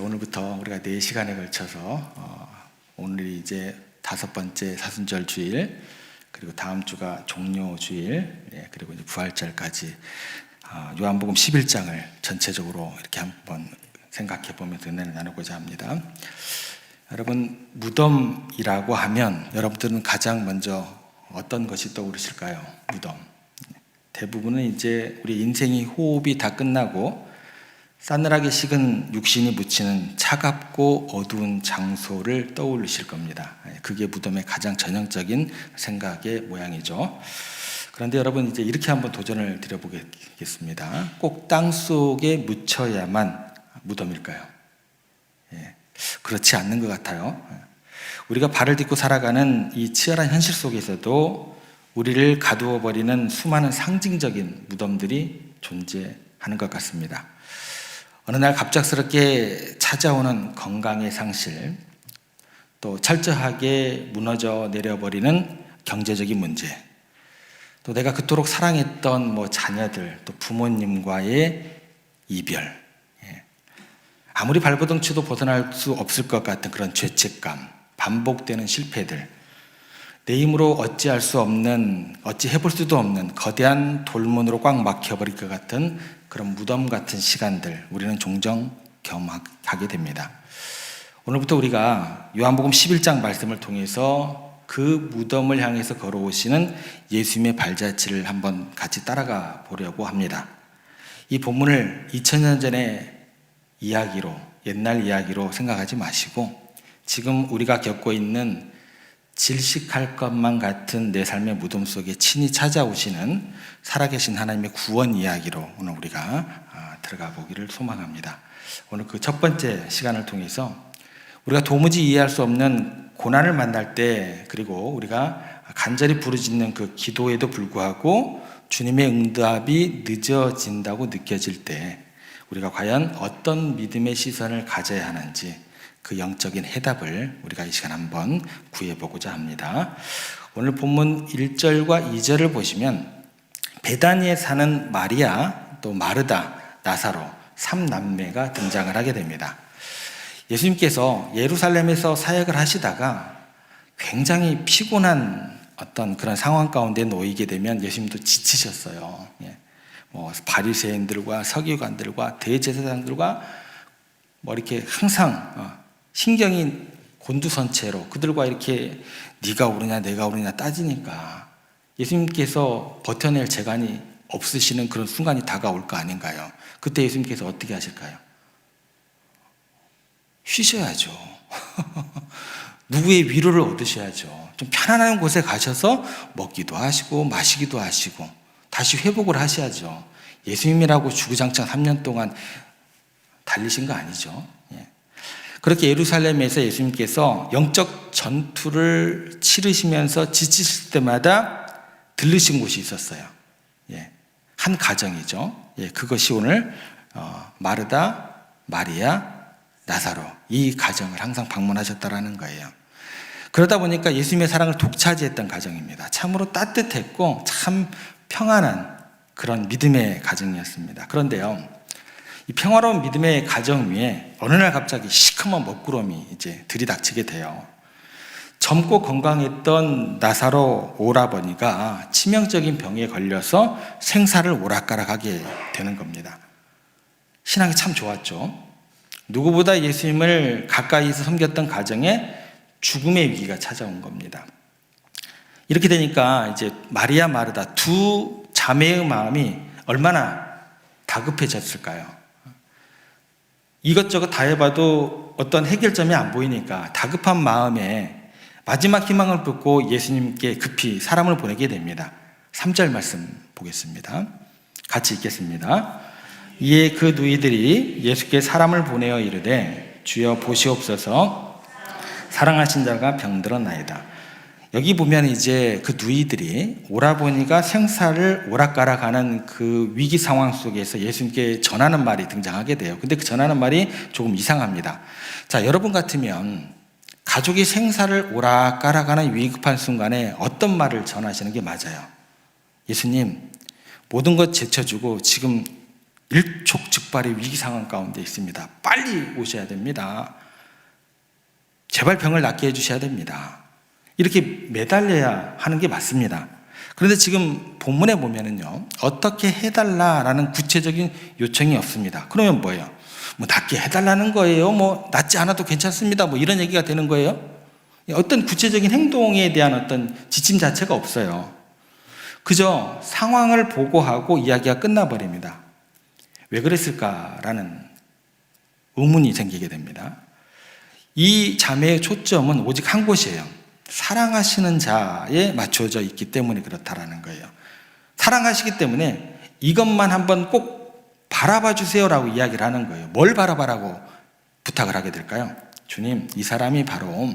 오늘부터 우리가 4시간에 걸쳐서 오늘이 이제 5번째 사순절 주일, 그리고 다음 주가 종료 주일, 그리고 이제 부활절까지 요한복음 11장을 전체적으로 이렇게 한번 생각해 보면서 은혜를 나누고자 합니다. 여러분, 무덤이라고 하면 여러분들은 가장 먼저 어떤 것이 떠오르실까요? 무덤. 대부분은 이제 우리 인생이 호흡이 다 끝나고 싸늘하게 식은 육신이 묻히는 차갑고 어두운 장소를 떠올리실 겁니다. 그게 무덤의 가장 전형적인 생각의 모양이죠. 그런데 여러분, 이제 이렇게 한번 도전을 드려보겠습니다. 꼭 땅 속에 묻혀야만 무덤일까요? 그렇지 않는 것 같아요. 우리가 발을 딛고 살아가는 이 치열한 현실 속에서도 우리를 가두어 버리는 수많은 상징적인 무덤들이 존재하는 것 같습니다. 어느 날 갑작스럽게 찾아오는 건강의 상실, 또 철저하게 무너져 내려버리는 경제적인 문제, 또 내가 그토록 사랑했던 자녀들, 또 부모님과의 이별, 아무리 발버둥 쳐도 벗어날 수 없을 것 같은 그런 죄책감, 반복되는 실패들, 내 힘으로 어찌할 수 없는, 어찌 해볼 수도 없는 거대한 돌문으로 꽉 막혀버릴 것 같은 그런 무덤 같은 시간들, 우리는 종종 경험하게 됩니다. 오늘부터 우리가 요한복음 11장 말씀을 통해서 그 무덤을 향해서 걸어오시는 예수님의 발자취를 한번 같이 따라가 보려고 합니다. 이 본문을 2000년 전의 이야기로, 옛날 이야기로 생각하지 마시고 지금 우리가 겪고 있는 질식할 것만 같은 내 삶의 무덤 속에 친히 찾아오시는 살아계신 하나님의 구원 이야기로 오늘 우리가 들어가 보기를 소망합니다. 오늘 그 첫 번째 시간을 통해서 우리가 도무지 이해할 수 없는 고난을 만날 때, 그리고 우리가 간절히 부르짖는 그 기도에도 불구하고 주님의 응답이 늦어진다고 느껴질 때 우리가 과연 어떤 믿음의 시선을 가져야 하는지, 그 영적인 해답을 우리가 이 시간 한번 구해보고자 합니다. 오늘 본문 1절과 2절을 보시면 베다니에 사는 마리아, 또 마르다, 나사로 3남매가 등장을 하게 됩니다. 예수님께서 예루살렘에서 사역을 하시다가 굉장히 피곤한 어떤 그런 상황 가운데 놓이게 되면 예수님도 지치셨어요. 바리새인들과 서기관들과 대제사장들과 이렇게 항상 신경이 곤두선체로 그들과 이렇게 네가 옳으냐 내가 옳으냐 따지니까 예수님께서 버텨낼 재간이 없으시는 그런 순간이 다가올 거 아닌가요? 그때 예수님께서 어떻게 하실까요? 쉬셔야죠. 누구의 위로를 얻으셔야죠. 좀 편안한 곳에 가셔서 먹기도 하시고 마시기도 하시고 다시 회복을 하셔야죠. 예수님이라고 주구장창 3년 동안 달리신 거 아니죠. 그렇게 예루살렘에서 예수님께서 영적 전투를 치르시면서 지치실 때마다 들르신 곳이 있었어요. 한 가정이죠. 그것이 오늘 마르다, 마리아, 나사로, 이 가정을 항상 방문하셨다라는 거예요. 그러다 보니까 예수님의 사랑을 독차지했던 가정입니다. 참으로 따뜻했고 참 평안한 그런 믿음의 가정이었습니다. 그런데요, 이 평화로운 믿음의 가정 위에 어느 날 갑자기 시커먼 먹구름이 이제 들이닥치게 돼요. 젊고 건강했던 나사로 오라버니가 치명적인 병에 걸려서 생사를 오락가락하게 되는 겁니다. 신앙이 참 좋았죠. 누구보다 예수님을 가까이서 섬겼던 가정에 죽음의 위기가 찾아온 겁니다. 이렇게 되니까 이제 마리아, 마르다 두 자매의 마음이 얼마나 다급해졌을까요? 이것저것 다 해봐도 어떤 해결점이 안 보이니까 다급한 마음에 마지막 희망을 긋고 예수님께 급히 사람을 보내게 됩니다. 3절 말씀 보겠습니다. 같이 읽겠습니다. 이에 그 누이들이 예수께 사람을 보내어 이르되 주여 보시옵소서, 사랑하신 자가 병들었나이다. 여기 보면 이제 그 누이들이 오라버니가 생사를 오락가락하는 그 위기 상황 속에서 예수님께 전하는 말이 등장하게 돼요. 근데 그 전하는 말이 조금 이상합니다. 자, 여러분 같으면 가족이 생사를 오락가락하는 위급한 순간에 어떤 말을 전하시는 게 맞아요? 예수님, 모든 것 제쳐주고 지금 일촉즉발의 위기 상황 가운데 있습니다. 빨리 오셔야 됩니다. 제발 병을 낫게 해주셔야 됩니다. 이렇게 매달려야 하는 게 맞습니다. 그런데 지금 본문에 보면은요, 어떻게 해달라라는 구체적인 요청이 없습니다. 그러면 뭐예요? 뭐 낫게 해달라는 거예요? 뭐 낫지 않아도 괜찮습니다. 뭐 이런 얘기가 되는 거예요? 어떤 구체적인 행동에 대한 어떤 지침 자체가 없어요. 그저 상황을 보고하고 이야기가 끝나버립니다. 왜 그랬을까라는 의문이 생기게 됩니다. 이 자매의 초점은 오직 한 곳이에요. 사랑하시는 자에 맞춰져 있기 때문에 그렇다라는 거예요. 사랑하시기 때문에 이것만 한번 꼭 바라봐 주세요라고 이야기를 하는 거예요. 뭘 바라봐라고 부탁을 하게 될까요? 주님, 이 사람이 바로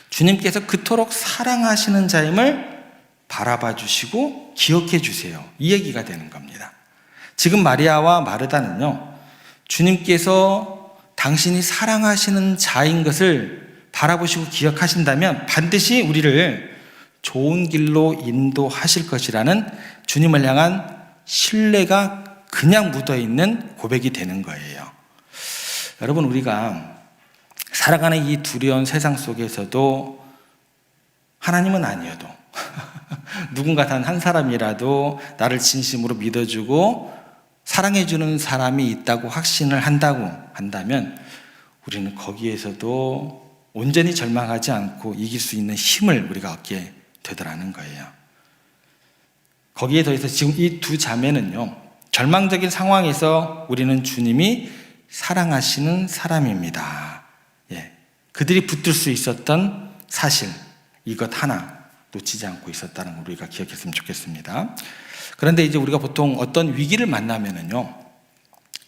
주님께서 그토록 사랑하시는 자임을 바라봐 주시고 기억해 주세요. 이 얘기가 되는 겁니다. 지금 마리아와 마르다는요, 주님께서 당신이 사랑하시는 자인 것을 바라보시고 기억하신다면 반드시 우리를 좋은 길로 인도하실 것이라는 주님을 향한 신뢰가 그냥 묻어있는 고백이 되는 거예요. 여러분, 우리가 살아가는 이 두려운 세상 속에서도 하나님은 아니어도 누군가 단 한 사람이라도 나를 진심으로 믿어주고 사랑해주는 사람이 있다고 확신을 한다고 한다면 우리는 거기에서도 온전히 절망하지 않고 이길 수 있는 힘을 우리가 얻게 되더라는 거예요. 거기에 더해서 지금 이 두 자매는요, 절망적인 상황에서 우리는 주님이 사랑하시는 사람입니다. 그들이 붙들 수 있었던 사실, 이것 하나 놓치지 않고 있었다는 걸 우리가 기억했으면 좋겠습니다. 그런데 이제 우리가 보통 어떤 위기를 만나면은요,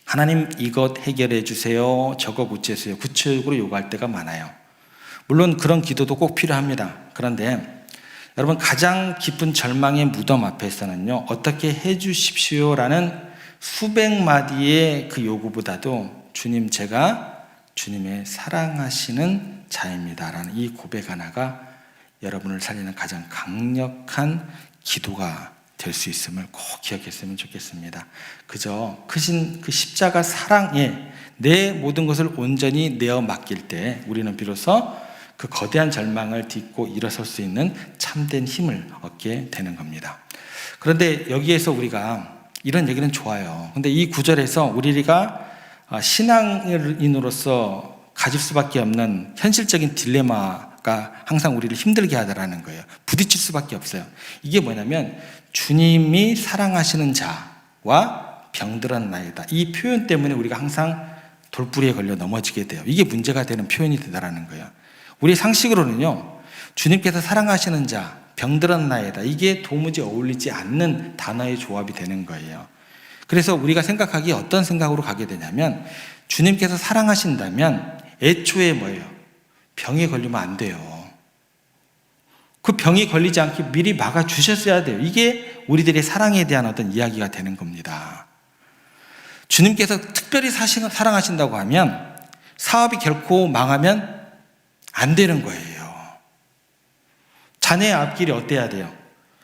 하나님 이것 해결해 주세요, 저거 고쳐주세요, 구체적으로 요구할 때가 많아요. 물론 그런 기도도 꼭 필요합니다. 그런데 여러분, 가장 깊은 절망의 무덤 앞에서는요, 어떻게 해 주십시오라는 수백 마디의 그 요구보다도 주님, 제가 주님의 사랑하시는 자입니다라는 이 고백 하나가 여러분을 살리는 가장 강력한 기도가 될 수 있음을 꼭 기억했으면 좋겠습니다. 그저 크신 그 십자가 사랑에 내 모든 것을 온전히 내어 맡길 때 우리는 비로소 그 거대한 절망을 딛고 일어설 수 있는 참된 힘을 얻게 되는 겁니다. 그런데 여기에서 우리가 이런 얘기는 좋아요. 근데 이 구절에서 우리가 신앙인으로서 가질 수밖에 없는 현실적인 딜레마가 항상 우리를 힘들게 하더라는 거예요. 부딪힐 수밖에 없어요. 이게 뭐냐면 주님이 사랑하시는 자와 병들은 나이다. 이 표현 때문에 우리가 항상 돌부리에 걸려 넘어지게 돼요. 이게 문제가 되는 표현이 되더라는 거예요. 우리 상식으로는요, 주님께서 사랑하시는 자, 병들은 나이다. 이게 도무지 어울리지 않는 단어의 조합이 되는 거예요. 그래서 우리가 생각하기에 어떤 생각으로 가게 되냐면, 주님께서 사랑하신다면 애초에 뭐예요? 병에 걸리면 안 돼요. 그 병이 걸리지 않게 미리 막아주셨어야 돼요. 이게 우리들의 사랑에 대한 어떤 이야기가 되는 겁니다. 주님께서 특별히 사랑하신다고 하면 사업이 결코 망하면 안 되는 거예요. 자네의 앞길이 어때야 돼요?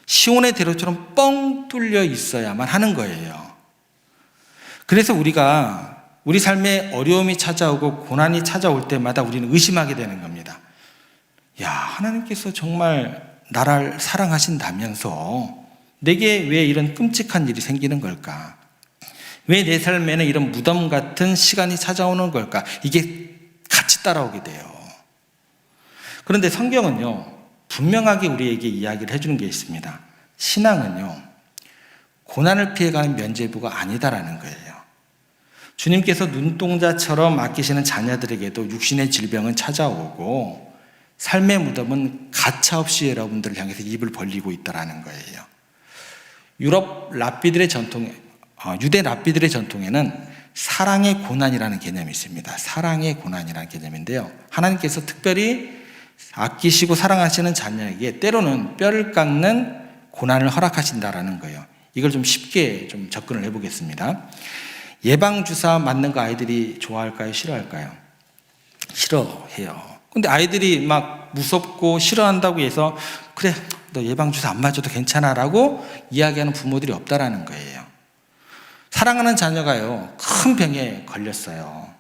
시온의 대로처럼 뻥 뚫려 있어야만 하는 거예요. 그래서 우리가 우리 삶에 어려움이 찾아오고 고난이 찾아올 때마다 우리는 의심하게 되는 겁니다. 야, 하나님께서 정말 나를 사랑하신다면서 내게 왜 이런 끔찍한 일이 생기는 걸까? 왜 내 삶에는 이런 무덤 같은 시간이 찾아오는 걸까? 이게 같이 따라오게 돼요. 그런데 성경은요, 분명하게 우리에게 이야기를 해주는 게 있습니다. 신앙은요, 고난을 피해가는 면죄부가 아니다라는 거예요. 주님께서 눈동자처럼 아끼시는 자녀들에게도 육신의 질병은 찾아오고 삶의 무덤은 가차없이 여러분들을 향해서 입을 벌리고 있다라는 거예요. 유대 랍비들의 전통에는 사랑의 고난이라는 개념이 있습니다. 사랑의 고난이라는 개념인데요, 하나님께서 특별히 아끼시고 사랑하시는 자녀에게 때로는 뼈를 깎는 고난을 허락하신다라는 거예요. 이걸 좀 쉽게 좀 접근을 해보겠습니다. 예방주사 맞는 거 아이들이 좋아할까요? 싫어할까요? 싫어해요. 근데 아이들이 막 무섭고 싫어한다고 해서 그래, 너 예방주사 안 맞아도 괜찮아 라고 이야기하는 부모들이 없다라는 거예요. 사랑하는 자녀가요, 큰 병에 걸렸어요.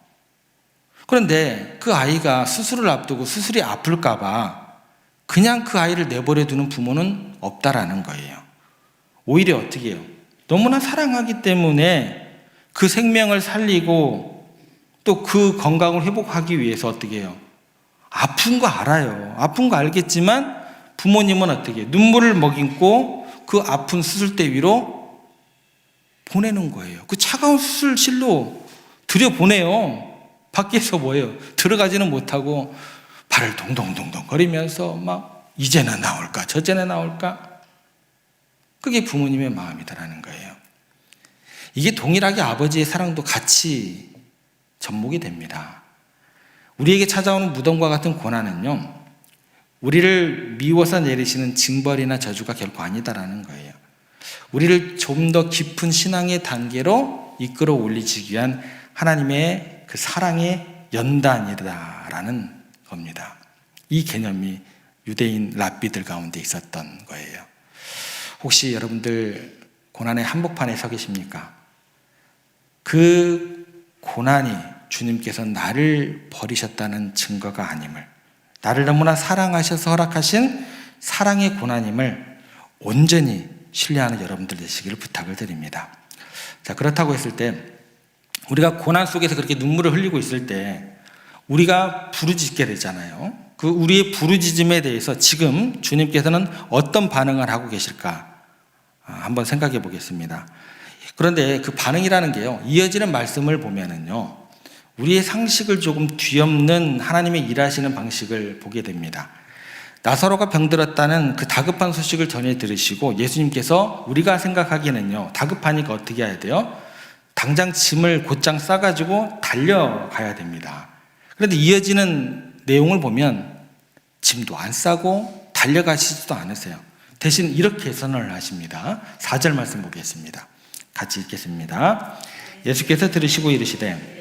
그런데 그 아이가 수술을 앞두고 수술이 아플까봐 그냥 그 아이를 내버려 두는 부모는 없다라는 거예요. 오히려 어떻게 해요? 너무나 사랑하기 때문에 그 생명을 살리고 또 그 건강을 회복하기 위해서 어떻게 해요? 아픈 거 알아요. 아픈 거 알겠지만 부모님은 어떻게 해요? 눈물을 머금고 그 아픈 수술대 위로 보내는 거예요. 그 차가운 수술실로 들여보내요. 밖에서 뭐예요? 들어가지는 못하고 발을 동동동동 거리면서 막 이제는 나올까 저제는 나올까. 그게 부모님의 마음이다라는 거예요. 이게 동일하게 아버지의 사랑도 같이 접목이 됩니다. 우리에게 찾아오는 무덤과 같은 고난은요, 우리를 미워서 내리시는 징벌이나 저주가 결코 아니다라는 거예요. 우리를 좀 더 깊은 신앙의 단계로 이끌어 올리기 위한 하나님의 그 사랑의 연단이다라는 겁니다. 이 개념이 유대인 랍비들 가운데 있었던 거예요. 혹시 여러분들 고난의 한복판에 서 계십니까? 그 고난이 주님께서 나를 버리셨다는 증거가 아님을, 나를 너무나 사랑하셔서 허락하신 사랑의 고난임을 온전히 신뢰하는 여러분들 되시기를 부탁을 드립니다. 자, 그렇다고 했을 때 우리가 고난 속에서 그렇게 눈물을 흘리고 있을 때 우리가 부르짖게 되잖아요. 그 우리의 부르짖음에 대해서 지금 주님께서는 어떤 반응을 하고 계실까 한번 생각해 보겠습니다. 그런데 그 반응이라는 게요, 이어지는 말씀을 보면은요, 우리의 상식을 조금 뒤엎는 하나님의 일하시는 방식을 보게 됩니다. 나사로가 병들었다는 그 다급한 소식을 전해 들으시고 예수님께서 우리가 생각하기에는요, 다급하니까 어떻게 해야 돼요? 당장 짐을 곧장 싸가지고 달려가야 됩니다. 그런데 이어지는 내용을 보면 짐도 안 싸고 달려가시지도 않으세요. 대신 이렇게 선언을 하십니다. 4절 말씀 보겠습니다. 같이 읽겠습니다. 예수께서 들으시고 이르시되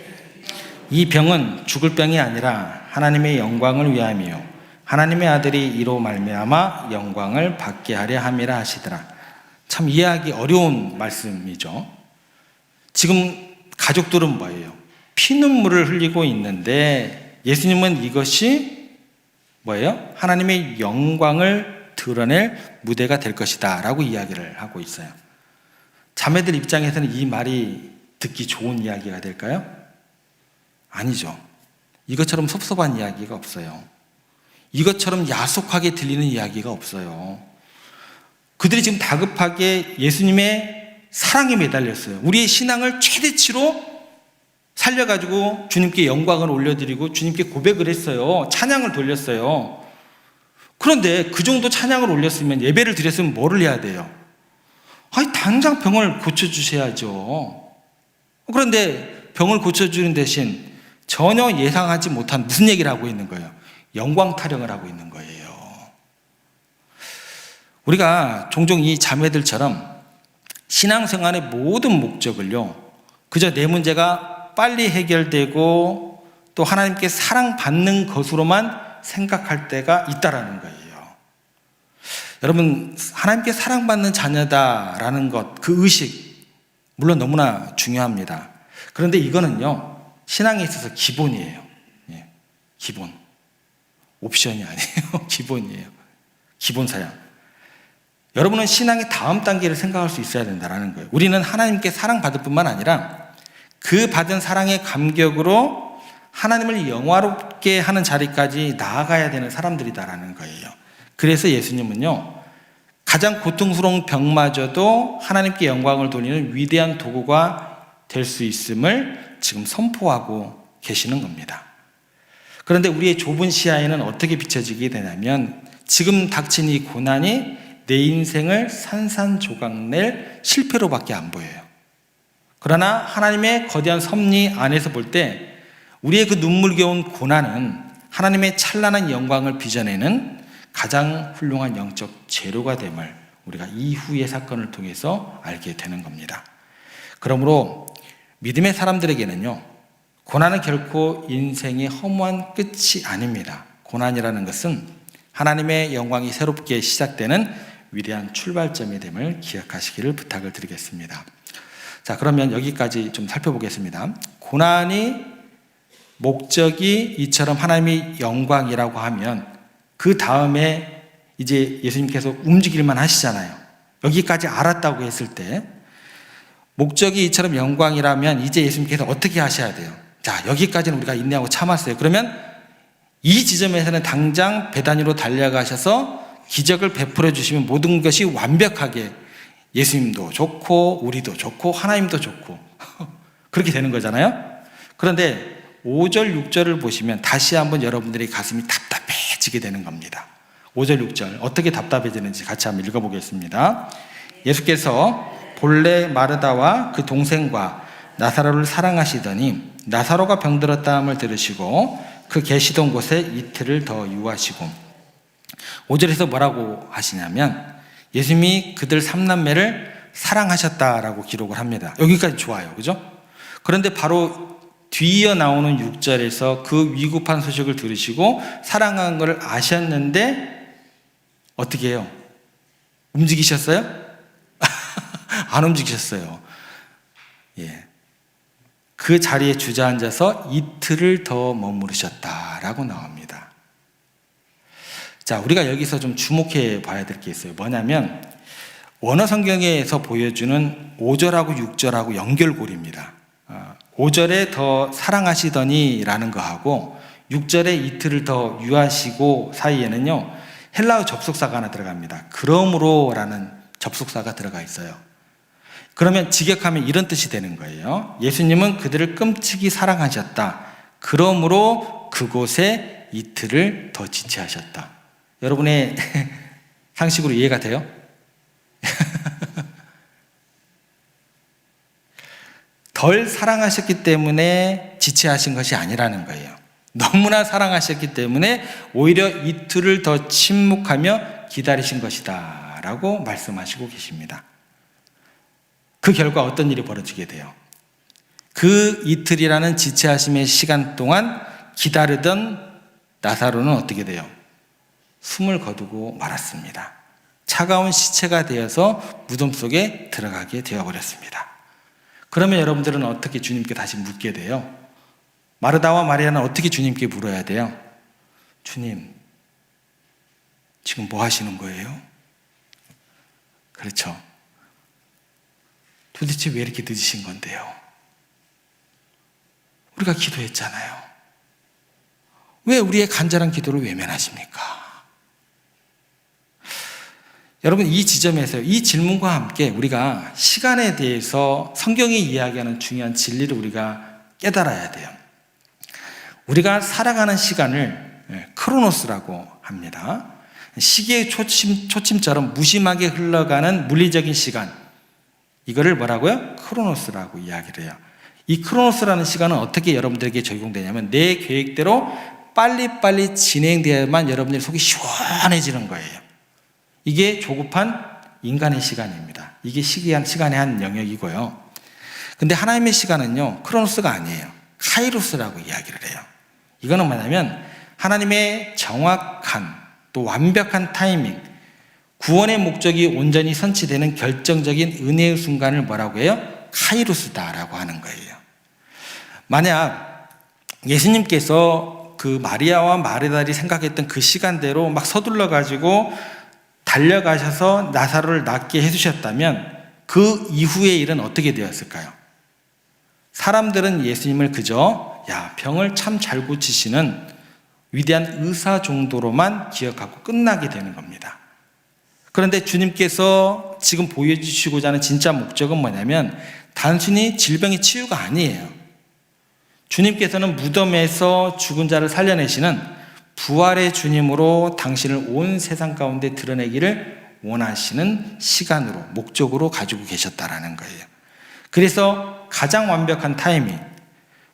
이 병은 죽을 병이 아니라 하나님의 영광을 위함이요 하나님의 아들이 이로 말미암아 영광을 받게 하려 함이라 하시더라. 참 이해하기 어려운 말씀이죠. 지금 가족들은 뭐예요? 피눈물을 흘리고 있는데 예수님은 이것이 뭐예요? 하나님의 영광을 드러낼 무대가 될 것이다 라고 이야기를 하고 있어요. 자매들 입장에서는 이 말이 듣기 좋은 이야기가 될까요? 아니죠. 이것처럼 섭섭한 이야기가 없어요. 이것처럼 야속하게 들리는 이야기가 없어요. 그들이 지금 다급하게 예수님의 사랑에 매달렸어요. 우리의 신앙을 최대치로 살려가지고 주님께 영광을 올려드리고 주님께 고백을 했어요. 찬양을 돌렸어요. 그런데 그 정도 찬양을 올렸으면, 예배를 드렸으면 뭐를 해야 돼요? 아니, 당장 병을 고쳐주셔야죠. 그런데 병을 고쳐주는 대신 전혀 예상하지 못한 무슨 얘기를 하고 있는 거예요? 영광 타령을 하고 있는 거예요. 우리가 종종 이 자매들처럼 신앙생활의 모든 목적을요, 그저 내 문제가 빨리 해결되고 또 하나님께 사랑받는 것으로만 생각할 때가 있다라는 거예요. 여러분, 하나님께 사랑받는 자녀다라는 것, 그 의식 물론 너무나 중요합니다. 그런데 이거는요, 신앙에 있어서 기본이에요. 예, 기본. 옵션이 아니에요. 기본이에요. 기본 사양. 여러분은 신앙의 다음 단계를 생각할 수 있어야 된다는 거예요. 우리는 하나님께 사랑받을 뿐만 아니라 그 받은 사랑의 감격으로 하나님을 영화롭게 하는 자리까지 나아가야 되는 사람들이다라는 거예요. 그래서 예수님은요, 가장 고통스러운 병마저도 하나님께 영광을 돌리는 위대한 도구가 될 수 있음을 지금 선포하고 계시는 겁니다. 그런데 우리의 좁은 시야에는 어떻게 비춰지게 되냐면, 지금 닥친 이 고난이 내 인생을 산산조각낼 실패로밖에 안 보여요. 그러나 하나님의 거대한 섭리 안에서 볼 때 우리의 그 눈물겨운 고난은 하나님의 찬란한 영광을 빚어내는 가장 훌륭한 영적 재료가 됨을 우리가 이후의 사건을 통해서 알게 되는 겁니다. 그러므로 믿음의 사람들에게는요, 고난은 결코 인생의 허무한 끝이 아닙니다. 고난이라는 것은 하나님의 영광이 새롭게 시작되는 위대한 출발점이 됨을 기억하시기를 부탁을 드리겠습니다. 자, 그러면 여기까지 좀 살펴보겠습니다. 고난이 목적이 이처럼 하나님의 영광이라고 하면 그 다음에 이제 예수님께서 움직일만 하시잖아요. 여기까지 알았다고 했을 때 목적이 이처럼 영광이라면 이제 예수님께서 어떻게 하셔야 돼요? 자, 여기까지는 우리가 인내하고 참았어요. 그러면 이 지점에서는 당장 베다니로 달려가셔서 기적을 베풀어 주시면 모든 것이 완벽하게 예수님도 좋고 우리도 좋고 하나님도 좋고 그렇게 되는 거잖아요. 그런데 5절 6절을 보시면 다시 한번 여러분들의 가슴이 답답해지게 되는 겁니다. 5절 6절 어떻게 답답해지는지 같이 한번 읽어보겠습니다. 예수께서 본래 마르다와 그 동생과 나사로를 사랑하시더니 나사로가 병들었다함을 들으시고 그 계시던 곳에 이틀을 더 유하시고 5절에서 뭐라고 하시냐면 예수님이 그들 3남매를 사랑하셨다라고 기록을 합니다. 여기까지 좋아요. 그죠? 그런데 바로 뒤이어 나오는 6절에서 그 위급한 소식을 들으시고 사랑한 걸 아셨는데 어떻게 해요? 움직이셨어요? 안 움직이셨어요. 예. 그 자리에 주저앉아서 이틀을 더 머무르셨다라고 나옵니다. 자, 우리가 여기서 좀 주목해 봐야 될 게 있어요. 뭐냐면 원어 성경에서 보여주는 5절하고 6절하고 연결고리입니다. 5절에 더 사랑하시더니 라는 거하고 6절에 이틀을 더 유하시고 사이에는요 헬라어 접속사가 하나 들어갑니다. 그러므로 라는 접속사가 들어가 있어요. 그러면 직역하면 이런 뜻이 되는 거예요. 예수님은 그들을 끔찍이 사랑하셨다. 그러므로 그곳에 이틀을 더 지체하셨다. 여러분의 상식으로 이해가 돼요? 덜 사랑하셨기 때문에 지체하신 것이 아니라는 거예요. 너무나 사랑하셨기 때문에 오히려 이틀을 더 침묵하며 기다리신 것이다 라고 말씀하시고 계십니다. 그 결과 어떤 일이 벌어지게 돼요? 그 이틀이라는 지체하심의 시간 동안 기다리던 나사로는 어떻게 돼요? 숨을 거두고 말았습니다. 차가운 시체가 되어서 무덤 속에 들어가게 되어버렸습니다. 그러면 여러분들은 어떻게 주님께 다시 묻게 돼요? 마르다와 마리아는 어떻게 주님께 물어야 돼요? 주님, 지금 뭐 하시는 거예요? 그렇죠. 도대체 왜 이렇게 늦으신 건데요? 우리가 기도했잖아요. 왜 우리의 간절한 기도를 외면하십니까? 여러분, 이 지점에서 이 질문과 함께 우리가 시간에 대해서 성경이 이야기하는 중요한 진리를 우리가 깨달아야 돼요. 우리가 살아가는 시간을 크로노스라고 합니다. 시계의 초침처럼 무심하게 흘러가는 물리적인 시간, 이거를 뭐라고요? 크로노스라고 이야기를 해요. 이 크로노스라는 시간은 어떻게 여러분들에게 적용되냐면 내 계획대로 빨리빨리 진행되어야만 여러분들의 속이 시원해지는 거예요. 이게 조급한 인간의 시간입니다. 이게 시간의 한 영역이고요. 근데 하나님의 시간은요, 크로노스가 아니에요. 카이로스라고 이야기를 해요. 이거는 뭐냐면 하나님의 정확한 또 완벽한 타이밍, 구원의 목적이 온전히 선치되는 결정적인 은혜의 순간을 뭐라고 해요? 카이로스다라고 하는 거예요. 만약 예수님께서 그 마리아와 마르다리 생각했던 그 시간대로 막 서둘러 가지고 달려가셔서 나사로를 낫게 해주셨다면 그 이후의 일은 어떻게 되었을까요? 사람들은 예수님을 그저 병을 참 잘 고치시는 위대한 의사 정도로만 기억하고 끝나게 되는 겁니다. 그런데 주님께서 지금 보여주시고자 하는 진짜 목적은 뭐냐면 단순히 질병의 치유가 아니에요. 주님께서는 무덤에서 죽은 자를 살려내시는 부활의 주님으로 당신을 온 세상 가운데 드러내기를 원하시는 시간으로, 목적으로 가지고 계셨다라는 거예요. 그래서 가장 완벽한 타이밍,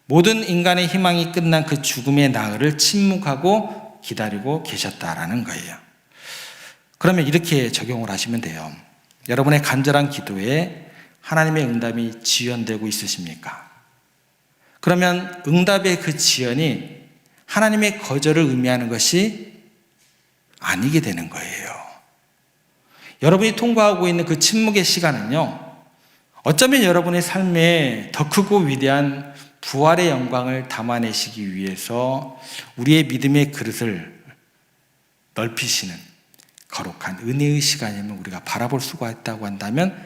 모든 인간의 희망이 끝난 그 죽음의 나흘을 침묵하고 기다리고 계셨다라는 거예요. 그러면 이렇게 적용을 하시면 돼요. 여러분의 간절한 기도에 하나님의 응답이 지연되고 있으십니까? 그러면 응답의 그 지연이 하나님의 거절을 의미하는 것이 아니게 되는 거예요. 여러분이 통과하고 있는 그 침묵의 시간은요, 어쩌면 여러분의 삶에 더 크고 위대한 부활의 영광을 담아내시기 위해서 우리의 믿음의 그릇을 넓히시는 거룩한 은혜의 시간임을 우리가 바라볼 수가 있다고 한다면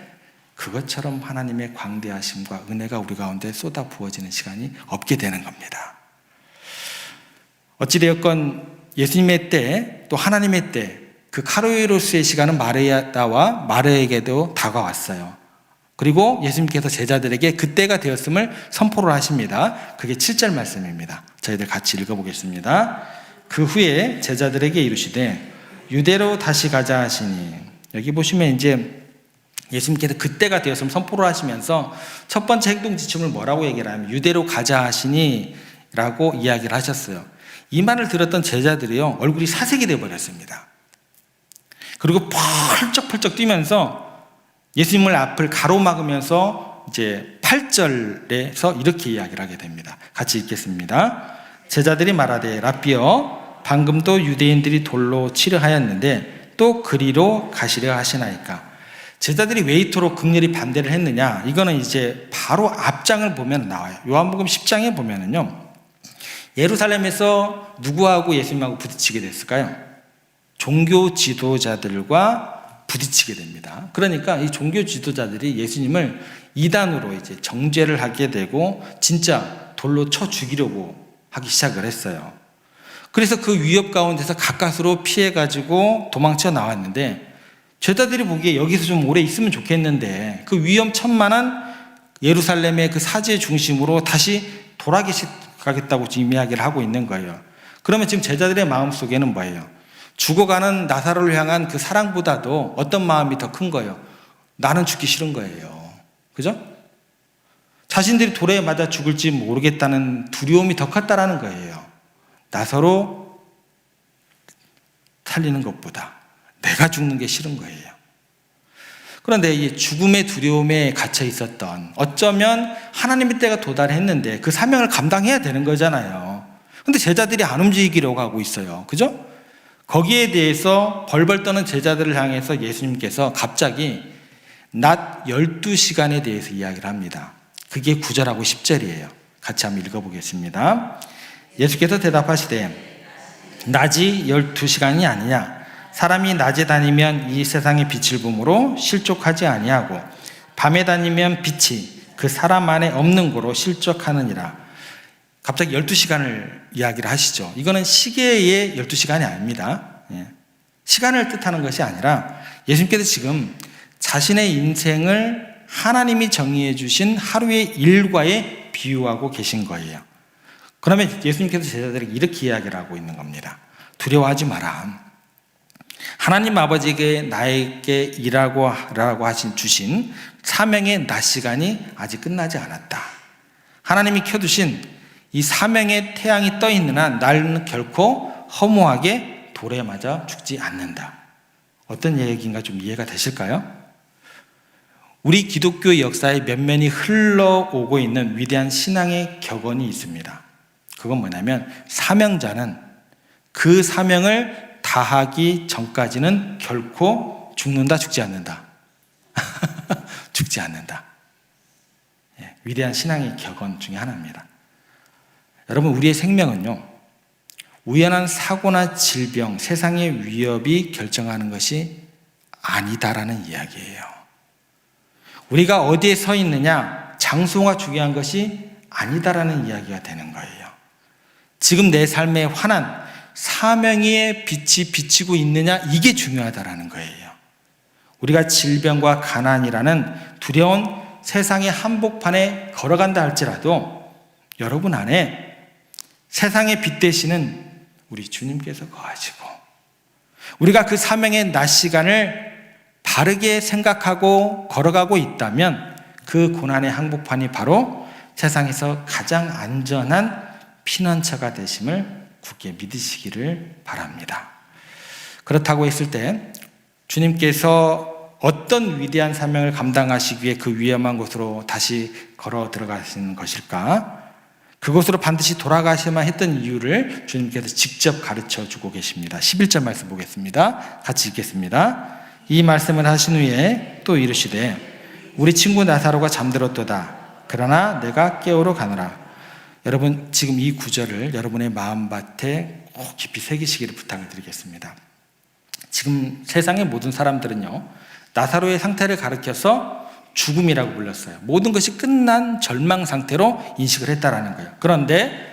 그것처럼 하나님의 광대하심과 은혜가 우리 가운데 쏟아 부어지는 시간이 없게 되는 겁니다. 어찌되었건 예수님의 때 또 하나님의 때 그 카르요로스의 시간은 마리아와 마르에게도 다가왔어요. 그리고 예수님께서 제자들에게 그때가 되었음을 선포를 하십니다. 그게 7절 말씀입니다. 저희들 같이 읽어보겠습니다. 그 후에 제자들에게 이르시되 유대로 다시 가자 하시니, 여기 보시면 이제 예수님께서 그때가 되었음을 선포를 하시면서 첫 번째 행동 지침을 뭐라고 얘기를 하면 유대로 가자 하시니 라고 이야기를 하셨어요. 이 말을 들었던 제자들이요, 얼굴이 사색이 되어버렸습니다. 그리고 펄쩍펄쩍 뛰면서 예수님을 앞을 가로막으면서 이제 8절에서 이렇게 이야기를 하게 됩니다. 같이 읽겠습니다. 제자들이 말하되 라삐여 방금도 유대인들이 돌로 치려 하였는데 또 그리로 가시려 하시나이까. 제자들이 왜 이토록 극렬히 반대를 했느냐, 이거는 이제 바로 앞장을 보면 나와요. 요한복음 10장에 보면은요, 예루살렘에서 누구하고 예수님하고 부딪히게 됐을까요? 종교 지도자들과 부딪히게 됩니다. 그러니까 이 종교 지도자들이 예수님을 이단으로 이제 정죄를 하게 되고 진짜 돌로 쳐 죽이려고 하기 시작을 했어요. 그래서 그 위협 가운데서 가까스로 피해가지고 도망쳐 나왔는데, 제자들이 보기에 여기서 좀 오래 있으면 좋겠는데 그 위험천만한 예루살렘의 그 사지의 중심으로 다시 돌아가겠다고 지금 이야기를 하고 있는 거예요. 그러면 지금 제자들의 마음속에는 뭐예요? 죽어가는 나사로를 향한 그 사랑보다도 어떤 마음이 더 큰 거예요? 나는 죽기 싫은 거예요. 그죠? 자신들이 돌에 맞아 죽을지 모르겠다는 두려움이 더 컸다라는 거예요. 나사로 살리는 것보다 내가 죽는 게 싫은 거예요. 그런데 이 죽음의 두려움에 갇혀 있었던, 어쩌면 하나님의 때가 도달했는데 그 사명을 감당해야 되는 거잖아요. 근데 제자들이 안 움직이려고 하고 있어요. 그죠? 거기에 대해서 벌벌 떠는 제자들을 향해서 예수님께서 갑자기 낮 12시간에 대해서 이야기를 합니다. 그게 9절하고 10절이에요. 같이 한번 읽어보겠습니다. 예수께서 대답하시되 낮이 12시간이 아니냐, 사람이 낮에 다니면 이 세상의 빛을 보므로 실족하지 아니하고 밤에 다니면 빛이 그 사람 안에 없는 고로 실족하느니라. 갑자기 12시간을 이야기를 하시죠. 이거는 시계의 12시간이 아닙니다. 시간을 뜻하는 것이 아니라 예수님께서 지금 자신의 인생을 하나님이 정의해 주신 하루의 일과에 비유하고 계신 거예요. 그러면 예수님께서 제자들에게 이렇게 이야기를 하고 있는 겁니다. 두려워하지 마라. 하나님 아버지에게 나에게 일하고 하라고 주신 사명의 낮 시간이 아직 끝나지 않았다. 하나님이 켜두신 이 사명의 태양이 떠 있는 한 나는 결코 허무하게 돌에 맞아 죽지 않는다. 어떤 얘기인가 좀 이해가 되실까요? 우리 기독교 역사에 면면이 흘러오고 있는 위대한 신앙의 격언이 있습니다. 그건 뭐냐면 사명자는 그 사명을 다하기 전까지는 결코 죽는다, 죽지 않는다. 죽지 않는다. 위대한 신앙의 격언 중에 하나입니다. 여러분, 우리의 생명은요, 우연한 사고나 질병, 세상의 위협이 결정하는 것이 아니다라는 이야기예요. 우리가 어디에 서 있느냐, 장소가 중요한 것이 아니다라는 이야기가 되는 거예요. 지금 내 삶에 환한 사명의 빛이 비치고 있느냐, 이게 중요하다라는 거예요. 우리가 질병과 가난이라는 두려운 세상의 한복판에 걸어간다 할지라도 여러분 안에 세상의 빛 되시는 우리 주님께서 거하시고, 우리가 그 사명의 낮 시간을 바르게 생각하고 걸어가고 있다면 그 고난의 한복판이 바로 세상에서 가장 안전한 피난처가 되심을 굳게 믿으시기를 바랍니다. 그렇다고 했을 때 주님께서 어떤 위대한 사명을 감당하시기 위해 그 위험한 곳으로 다시 걸어 들어가시는 것일까? 그곳으로 반드시 돌아가셔야만 했던 이유를 주님께서 직접 가르쳐 주고 계십니다. 11절 말씀 보겠습니다. 같이 읽겠습니다. 이 말씀을 하신 후에 또 이르시되 우리 친구 나사로가 잠들었도다. 그러나 내가 깨우러 가노라. 여러분, 지금 이 구절을 여러분의 마음밭에 꼭 깊이 새기시기를 부탁을 드리겠습니다. 지금 세상의 모든 사람들은요, 나사로의 상태를 가리켜서 죽음이라고 불렀어요. 모든 것이 끝난 절망 상태로 인식을 했다라는 거예요. 그런데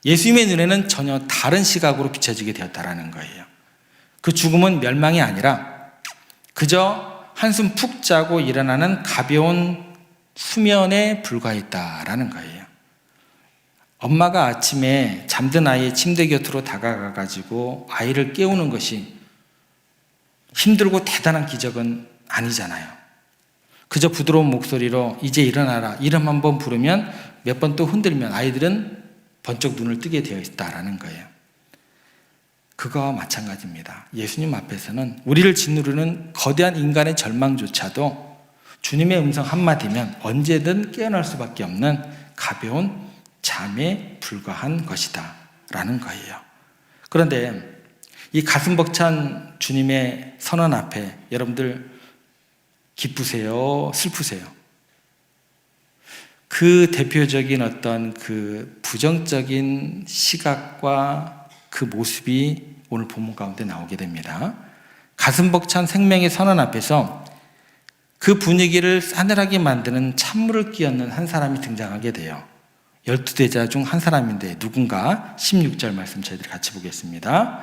예수님의 눈에는 전혀 다른 시각으로 비춰지게 되었다라는 거예요. 그 죽음은 멸망이 아니라 그저 한숨 푹 자고 일어나는 가벼운 수면에 불과했다라는 거예요. 엄마가 아침에 잠든 아이의 침대 곁으로 다가가가지고 아이를 깨우는 것이 힘들고 대단한 기적은 아니잖아요. 그저 부드러운 목소리로 이제 일어나라 이름 한번 부르면 몇 번 또 흔들면 아이들은 번쩍 눈을 뜨게 되어 있다라는 거예요. 그거와 마찬가지입니다. 예수님 앞에서는 우리를 짓누르는 거대한 인간의 절망조차도 주님의 음성 한마디면 언제든 깨어날 수밖에 없는 가벼운 잠에 불과한 것이다 라는 거예요. 그런데 이 가슴 벅찬 주님의 선언 앞에 여러분들 기쁘세요? 슬프세요? 그 대표적인 어떤 그 부정적인 시각과 그 모습이 오늘 본문 가운데 나오게 됩니다. 가슴 벅찬 생명의 선언 앞에서 그 분위기를 싸늘하게 만드는 찬물을 끼얹는 한 사람이 등장하게 돼요. 12대자 중 한 사람인데 누군가 16절 말씀 저희들이 같이 보겠습니다.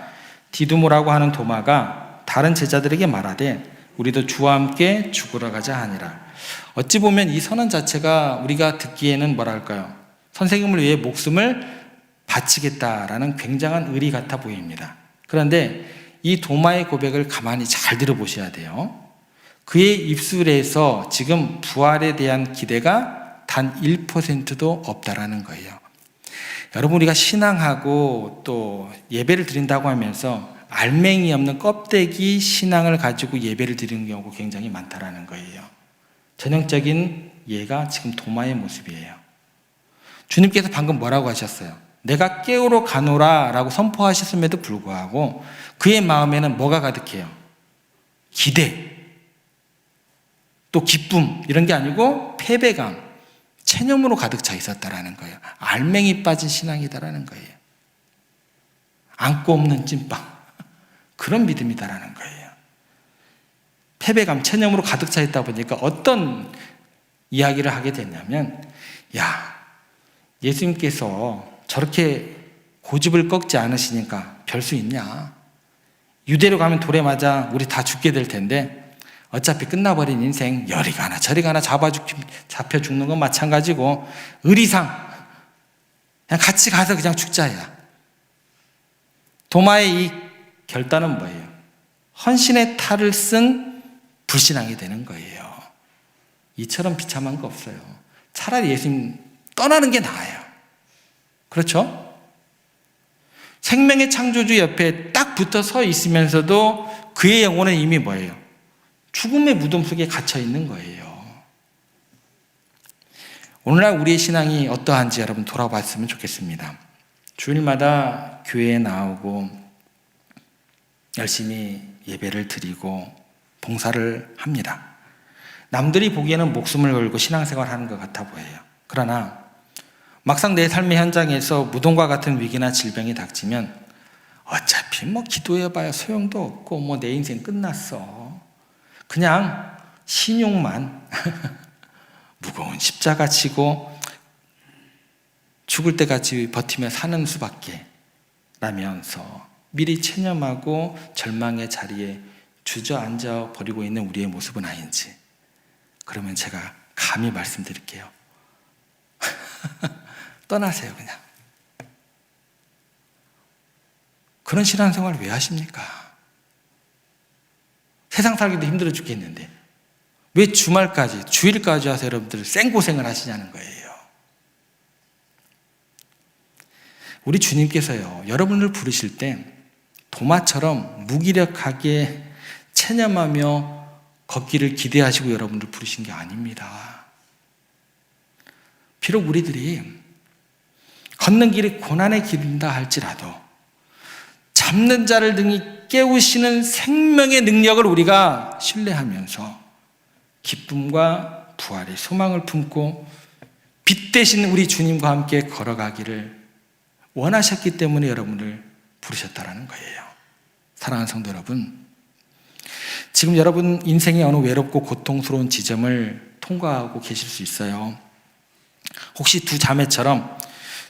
디두모라고 하는 도마가 다른 제자들에게 말하되 우리도 주와 함께 죽으러 가자 하니라. 어찌 보면 이 선언 자체가 우리가 듣기에는 뭐랄까요? 선생님을 위해 목숨을 바치겠다라는 굉장한 의리 같아 보입니다. 그런데 이 도마의 고백을 가만히 잘 들어보셔야 돼요. 그의 입술에서 지금 부활에 대한 기대가 단 1%도 없다라는 거예요. 여러분, 우리가 신앙하고 또 예배를 드린다고 하면서 알맹이 없는 껍데기 신앙을 가지고 예배를 드리는 경우가 굉장히 많다라는 거예요. 전형적인 예가 지금 도마의 모습이에요. 주님께서 방금 뭐라고 하셨어요? 내가 깨우러 가노라 라고 선포하셨음에도 불구하고 그의 마음에는 뭐가 가득해요? 기대, 또 기쁨, 이런 게 아니고 패배감, 체념으로 가득 차 있었다라는 거예요. 알맹이 빠진 신앙이다라는 거예요. 안고 없는 찐빵, 그런 믿음이다라는 거예요. 패배감, 체념으로 가득 차 있다 보니까 어떤 이야기를 하게 됐냐면, 야, 예수님께서 저렇게 고집을 꺾지 않으시니까 별 수 있냐? 유대로 가면 돌에 맞아 우리 다 죽게 될 텐데 어차피 끝나버린 인생 여리 가나 저리 가나 잡혀 죽는 건 마찬가지고 의리상 그냥 같이 가서 그냥 죽자야. 도마의 이 결단은 뭐예요? 헌신의 탈을 쓴 불신앙이 되는 거예요. 이처럼 비참한 거 없어요. 차라리 예수님 떠나는 게 나아요. 그렇죠? 생명의 창조주 옆에 딱 붙어 서 있으면서도 그의 영혼은 이미 뭐예요? 죽음의 무덤 속에 갇혀 있는 거예요. 오늘날 우리의 신앙이 어떠한지 여러분 돌아봤으면 좋겠습니다. 주일마다 교회에 나오고 열심히 예배를 드리고 봉사를 합니다. 남들이 보기에는 목숨을 걸고 신앙생활을 하는 것 같아 보여요. 그러나 막상 내 삶의 현장에서 무덤과 같은 위기나 질병이 닥치면 어차피 뭐 기도해봐야 소용도 없고 뭐 내 인생 끝났어. 그냥 신용만 무거운 십자가 지고 죽을 때까지 버티며 사는 수밖에 라면서 미리 체념하고 절망의 자리에 주저앉아 버리고 있는 우리의 모습은 아닌지, 그러면 제가 감히 말씀드릴게요. 떠나세요. 그냥 그런 신앙생활을 왜 하십니까? 세상 살기도 힘들어 죽겠는데 왜 주말까지 주일까지 와서 여러분들 생고생을 하시냐는 거예요. 우리 주님께서요, 여러분을 부르실 때 도마처럼 무기력하게 체념하며 걷기를 기대하시고 여러분을 부르신 게 아닙니다. 비록 우리들이 걷는 길이 고난의 길인다 할지라도 잡는 자를 등이 깨우시는 생명의 능력을 우리가 신뢰하면서 기쁨과 부활의 소망을 품고 빛 대신 우리 주님과 함께 걸어가기를 원하셨기 때문에 여러분을 부르셨다라는 거예요. 사랑하는 성도 여러분, 지금 여러분 인생의 어느 외롭고 고통스러운 지점을 통과하고 계실 수 있어요. 혹시 두 자매처럼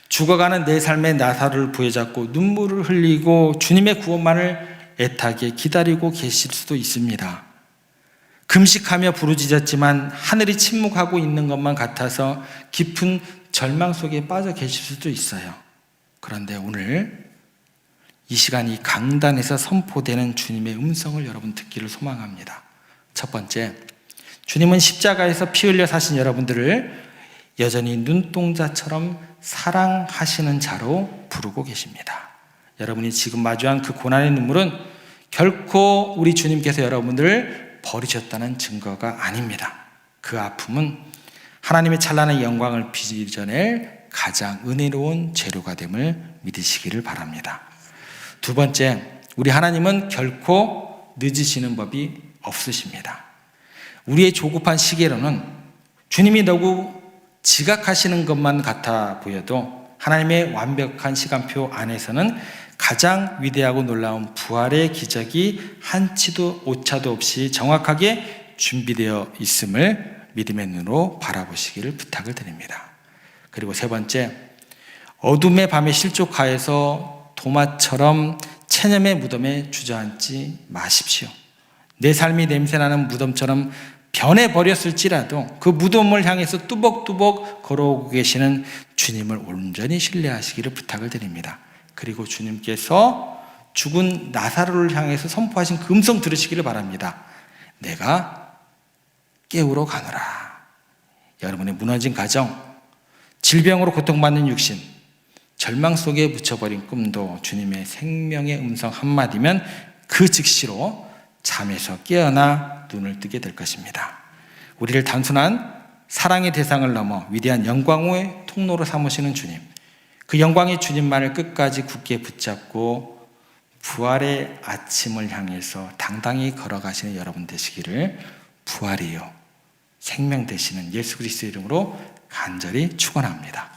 죽어가는 내 삶의 나사를 부여잡고 눈물을 흘리고 주님의 구원만을 애타게 기다리고 계실 수도 있습니다. 금식하며 부르짖었지만 하늘이 침묵하고 있는 것만 같아서 깊은 절망 속에 빠져 계실 수도 있어요. 그런데 오늘 이 시간 이 강단에서 선포되는 주님의 음성을 여러분 듣기를 소망합니다. 첫 번째, 주님은 십자가에서 피 흘려 사신 여러분들을 여전히 눈동자처럼 사랑하시는 자로 부르고 계십니다. 여러분이 지금 마주한 그 고난의 눈물은 결코 우리 주님께서 여러분들을 버리셨다는 증거가 아닙니다. 그 아픔은 하나님의 찬란한 영광을 빚어낼 가장 은혜로운 재료가 됨을 믿으시기를 바랍니다. 두 번째, 우리 하나님은 결코 늦으시는 법이 없으십니다. 우리의 조급한 시계로는 주님이 너무 지각하시는 것만 같아 보여도 하나님의 완벽한 시간표 안에서는 가장 위대하고 놀라운 부활의 기적이 한치도 오차도 없이 정확하게 준비되어 있음을 믿음의 눈으로 바라보시기를 부탁을 드립니다. 그리고 세 번째, 어둠의 밤에 실족하여서 도마처럼 체념의 무덤에 주저앉지 마십시오. 내 삶이 냄새나는 무덤처럼 변해버렸을지라도 그 무덤을 향해서 뚜벅뚜벅 걸어오고 계시는 주님을 온전히 신뢰하시기를 부탁을 드립니다. 그리고 주님께서 죽은 나사로를 향해서 선포하신 그 음성 들으시기를 바랍니다. 내가 깨우러 가노라. 여러분의 무너진 가정, 질병으로 고통받는 육신, 절망 속에 묻혀버린 꿈도 주님의 생명의 음성 한마디면 그 즉시로 잠에서 깨어나 눈을 뜨게 될 것입니다. 우리를 단순한 사랑의 대상을 넘어 위대한 영광의 통로로 삼으시는 주님, 그 영광의 주님만을 끝까지 굳게 붙잡고 부활의 아침을 향해서 당당히 걸어가시는 여러분 되시기를 부활이요 생명 되시는 예수 그리스도의 이름으로 간절히 축원합니다.